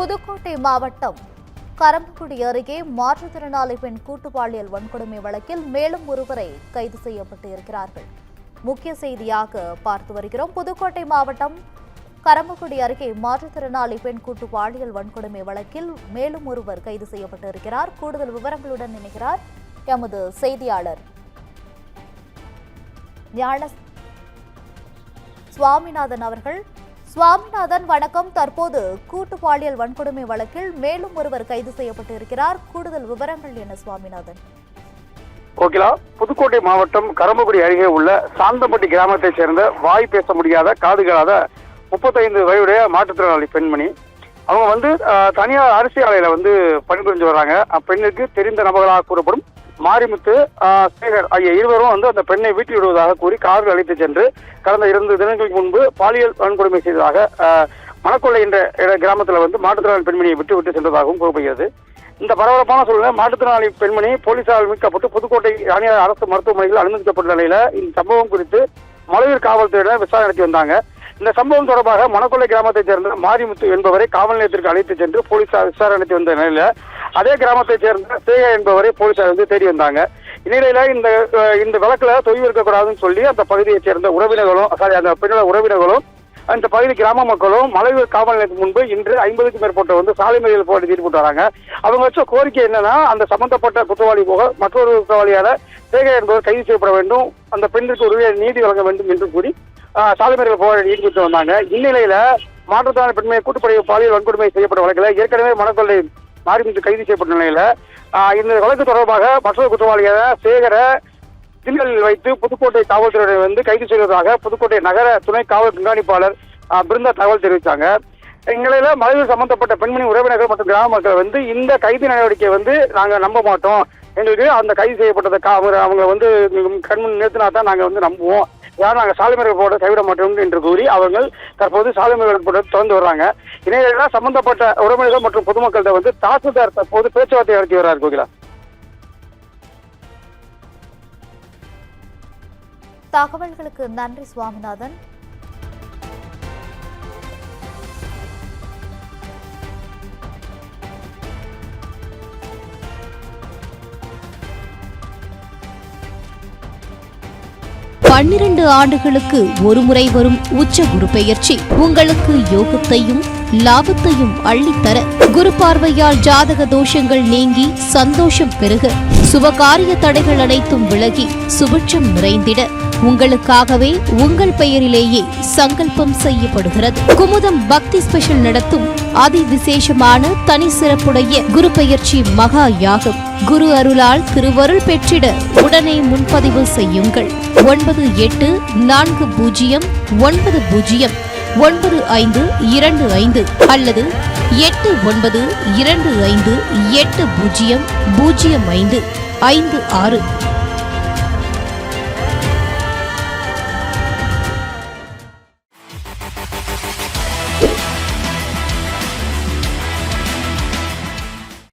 புதுக்கோட்டை மாவட்டம் கரம்பக்குடி அருகே மாற்றுத்திறனாளி பெண் கூட்டு பாலியல் வன்கொடுமை வழக்கில் மேலும் ஒருவரை கைது செய்யப்பட்டு இருக்கிறார்கள். முக்கிய செய்தியாக பார்த்து வருகிறோம். புதுக்கோட்டை மாவட்டம் கரம்பக்குடி அருகே மாற்றுத்திறனாளி பெண் கூட்டு பாலியல் வன்கொடுமை வழக்கில் மேலும் ஒருவர் கைது செய்யப்பட்டு இருக்கிறார். கூடுதல் விவரங்களுடன் இணைகிறார் எமது செய்தியாளர் சுவாமிநாதன் அவர்கள். சுவாமிநாதன், வணக்கம். தற்போது கூட்டு பாலியல் வன்கொடுமை வழக்கில் மேலும் ஒருவர் கைது செய்யப்பட்டு இருக்கிறார். கூடுதல் விவரங்கள் என்ன சுவாமிநாதன்? கோகிலா, புதுக்கோட்டை மாவட்டம் கரம்பக்குடி அருகே உள்ள சாந்தம்பட்டி கிராமத்தைச் சேர்ந்த வாய் பேச முடியாத காதுகளாத 35 வயதுடைய மாற்றுத்திறனாளி பெண்மணி. அவங்க தனியார் அரிசி ஆலையில பணிபுரிஞ்சு வர்றாங்க. அப்பெண்ணுக்கு தெரிந்த நபர்களாக கூறப்படும் மாரிமுத்து, சேகர் ஆகிய இருவரும் அந்த பெண்ணை வீட்டில் விடுவதாக கூறி காரில் அழைத்து சென்று கடந்த 2 தினங்களுக்கு முன்பு பாலியல் வன்கொடுமை செய்ததாக மணக்கொள்ளை என்ற கிராமத்தில் மாற்றுத்திறனாளி பெண்மணியை விட்டு சென்றதாகவும் கூறப்படுகிறது. இந்த பரபரப்பான சூழ்நிலை மாற்றுத்திறனாளி பெண்மணி போலீசாரால் மீட்கப்பட்டு புதுக்கோட்டை தனியார் அரசு மருத்துவமனையில் அனுமதிக்கப்பட்ட நிலையில இந்த சம்பவம் குறித்து மலையூர் காவல்துறையினர் விசாரணை நடத்தி வந்தாங்க. இந்த சம்பவம் தொடர்பாக மணக்கொள்ளை கிராமத்தைச் சேர்ந்த மாரிமுத்து என்பவரை காவல் நிலையத்திற்கு அழைத்து சென்று போலீசார் விசாரணை நடத்தி வந்த நிலையில அதே கிராமத்தைச் சேர்ந்த சேகர் என்பவரை போலீசார் தேடி வந்தாங்க. இந்நிலையில இந்த வழக்குல தொய்வு இருக்கக்கூடாதுன்னு சொல்லி அந்த பகுதியைச் சேர்ந்த உறவினர்களும் அந்த பெண்ணோட உறவினர்களும் அந்த பகுதி கிராம மக்களும் மலையூர் காவல் நிலையத்துக்கு முன்பு இன்று 50க்கும் மேற்பட்ட சாலை மறியல் போராட்டத்தில் ஈடுபட்டு வராங்க. அவங்க வச்ச கோரிக்கை என்னன்னா, அந்த சம்பந்தப்பட்ட குற்றவாளி போக மற்றொரு குற்றவாளியான சேகர் என்பவர் கைது செய்யப்பட வேண்டும், அந்த பெண்ணுக்கு உரிய நீதி வழங்க வேண்டும் என்று கூறி சாலை மறியல் போராட்டத்தில் ஈடுபட்டு வந்தாங்க. இந்நிலையில மாற்றுத்திறனாளி பெண்மையை கூட்டுப்படை பாலியல் வன்கொடுமை செய்யப்பட்ட வழக்கில் ஏற்கனவே மணக்கொள்ளை மாரிமுத்து கைது செய்யப்பட்ட நிலையில இந்த வழக்கு தொடர்பாக மற்றொரு குற்றவாளியான சேகரை திண்டலில் வைத்து புதுக்கோட்டை காவல்துறையினர் கைது செய்வதாக புதுக்கோட்டை நகர துணை காவல் கண்காணிப்பாளர் பிருந்தா தகவல் தெரிவித்தாங்க. இந்நிலையில மலையில் சம்பந்தப்பட்ட பெண்மணி உறவினர்கள் மற்றும் கிராம மக்கள் இந்த கைது நடவடிக்கை நாங்க நம்ப மாட்டோம், எங்களுக்கு அந்த கைது செய்யப்பட்டதை அவங்க கண்முன் நிறுத்தினா தான் நாங்க நம்புவோம், யாரும் நாங்கள் சாலை மறியல் போட கைவிட மாட்டோம் என்று கூறி அவர்கள் தற்போது சாலை மறியல் போட தொடர்ந்து வர்றாங்க. இணையில சம்பந்தப்பட்ட உறவினர்கள் மற்றும் பொதுமக்கள்கிட்ட தாசில்தார் தற்போது பேச்சுவார்த்தை நடத்தி வர்றார். கோகிலா, தகவல்களுக்கு நன்றி சுவாமிநாதன். பன்னிரண்டு ஆண்டுகளுக்கு ஒருமுறை வரும் உச்ச குரு பெயர்ச்சி உங்களுக்கு யோகத்தையும் லாபத்தையும் அள்ளித்தர, குரு பார்வையால் ஜாதக தோஷங்கள் நீங்கி சந்தோஷம் பெருக, சுபகாரிய தடைகள் அனைத்தும் விலகி சுபிட்சம் நிறைந்திட உங்களுக்காகவே உங்கள் பெயரிலேயே சங்கல்பம் செய்யப்படுகிறது. குமுதம் பக்தி ஸ்பெஷல் நடத்தும் அதி விசேஷமான தனி சிறப்புடைய குரு பெயர்ச்சி மகா யாகம். குரு அருளால் திருவருள் பெற்றிட உடனே முன்பதிவு செய்யுங்கள். 9840909525 அல்லது 8925800556.